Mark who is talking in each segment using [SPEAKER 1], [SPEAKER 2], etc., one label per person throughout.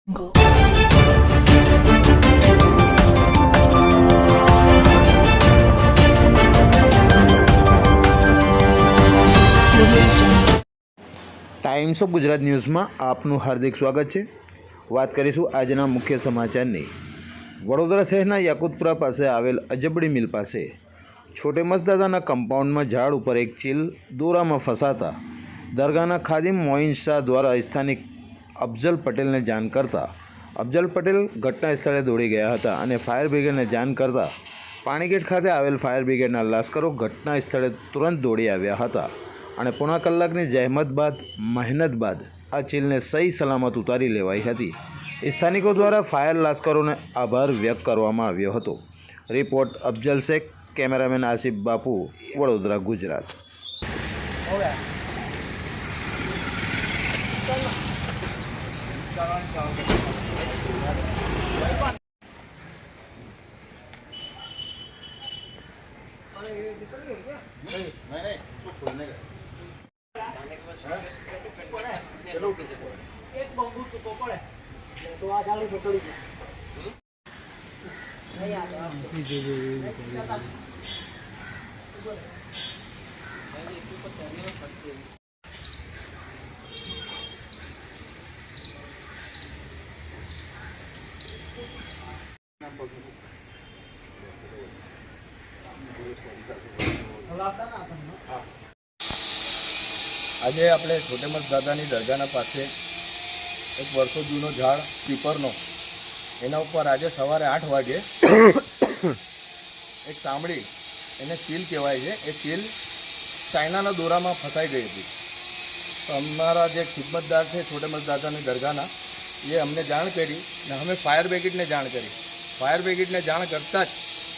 [SPEAKER 1] Go.
[SPEAKER 2] Times of Gujarat ન્યૂઝમાં આપનું હાર્દિક સ્વાગત છે। વાત કરીશું આજના મુખ્ય સમાચારની। વડોદરા શહેરના યાકુતપુરા પાસે આવેલ અજબડી મિલ પાસે છોટે મસદાદાના કમ્પાઉન્ડમાં ઝાડ ઉપર એક ચીલ દોરામાં ફસાતા દરગાહના ખાદિમ મોઇન શાહ દ્વારા સ્થાનિક અફઝલ પટેલને જાણ કરતા અફઝલ પટેલ ઘટના સ્થળે દોડી ગયા હતા અને ફાયર બ્રિગેડને જાણ કરતા પાણીગેટ ખાતે આવેલ ફાયર બ્રિગેડના લાશ્કરો ઘટના સ્થળે તુરંત દોડી આવ્યા હતા અને પોણા કલાકની જહેમત બાદ મહેનત બાદ આ ચીલને સહી સલામત ઉતારી લેવાઈ હતી। સ્થાનિકો દ્વારા ફાયર લાશ્કરોને આભાર વ્યક્ત કરવામાં આવ્યો હતો। રિપોર્ટ અફઝલ શેખ, કેમેરામેન આસિફ બાપુ, વડોદરા, ગુજરાત।
[SPEAKER 3] એક બંબુ ટૂંકો પડે તો આ જાળી પકડી નહીં
[SPEAKER 4] આજે આપણે છોટે મસદાદાની દરગાહના પાસે એક વર્ષો જૂનો ઝાડ પીપરનો, એના ઉપર આજે સવારે 8 વાગે એક સાંભળી, એને ચીલ કહેવાય છે, એ ચીલ ચાઇનાના દોરામાં ફસાઈ ગઈ હતી। તો અમારા જે ખિદમતદાર છે છોટે મસદાદાની દરગાહના, એ અમને જાણ કરી ને અમે ફાયર બ્રિગેડને જાણ કરી। ફાયર બ્રિગેડને જાણ કરતાં જ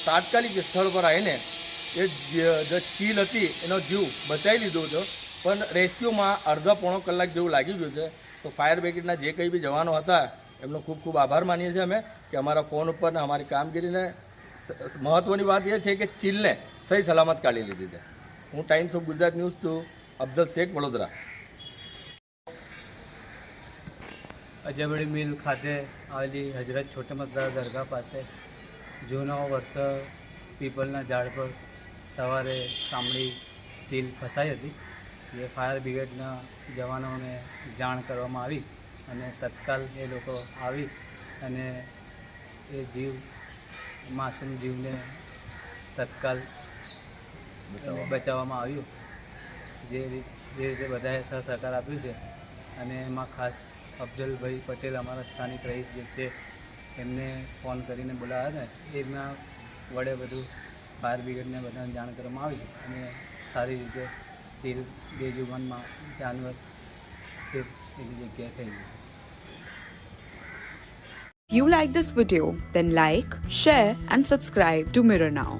[SPEAKER 4] તાત્કાલિક સ્થળ પર આવીને એ જે ચીલ હતી એનો જીવ બચાવી લીધો હતો, પણ રેસ્ક્યુમાં અડધા પોણો કલાક જેવું લાગી ગયું છે। તો ફાયર બ્રિગેડના જે કંઈ બી જવાનો હતા એમનો ખૂબ ખૂબ આભાર માનીએ છીએ અમે કે અમારા ફોન ઉપર ને અમારી કામગીરીને મહત્ત્વની વાત એ છે કે ચીલને સહી સલામત કાઢી લીધી છે। હું ટાઈમ્સ ઓફ ગુજરાત ન્યૂઝ છું, અફઝલ શેખ, વડોદરા।
[SPEAKER 5] અજબડી મિલ ખાતે આવેલી હજરત છોટે મસદાદા દરગાહ પાસે જૂનો વર્ષ પીપલના ઝાડ પર સવારે સાંભળી ચીલ ફસાઈ હતી। જે ફાયર બ્રિગેડના જવાનોને જાણ કરવામાં આવી અને તત્કાલ એ લોકો આવી અને એ માસૂમ જીવને તત્કાલ બચાવવામાં આવ્યું। જે રીતે બધાએ સહકાર આપ્યું છે અને એમાં ખાસ અફઝલભાઈ પટેલ, અમારા સ્થાનિક રહીશ જે છે, એમને ફોન કરીને બોલાવ્યા હતા। એમના વડે બધું ફાયર બ્રિગેડને બધાને જાણ કરવામાં આવી અને સારી રીતે ચીલ બેજુબાનમાં જાનવર સ્થિર એની જગ્યાએ થઈ ગઈ।
[SPEAKER 1] If you like this video, then like, share and subscribe to Mirror Now.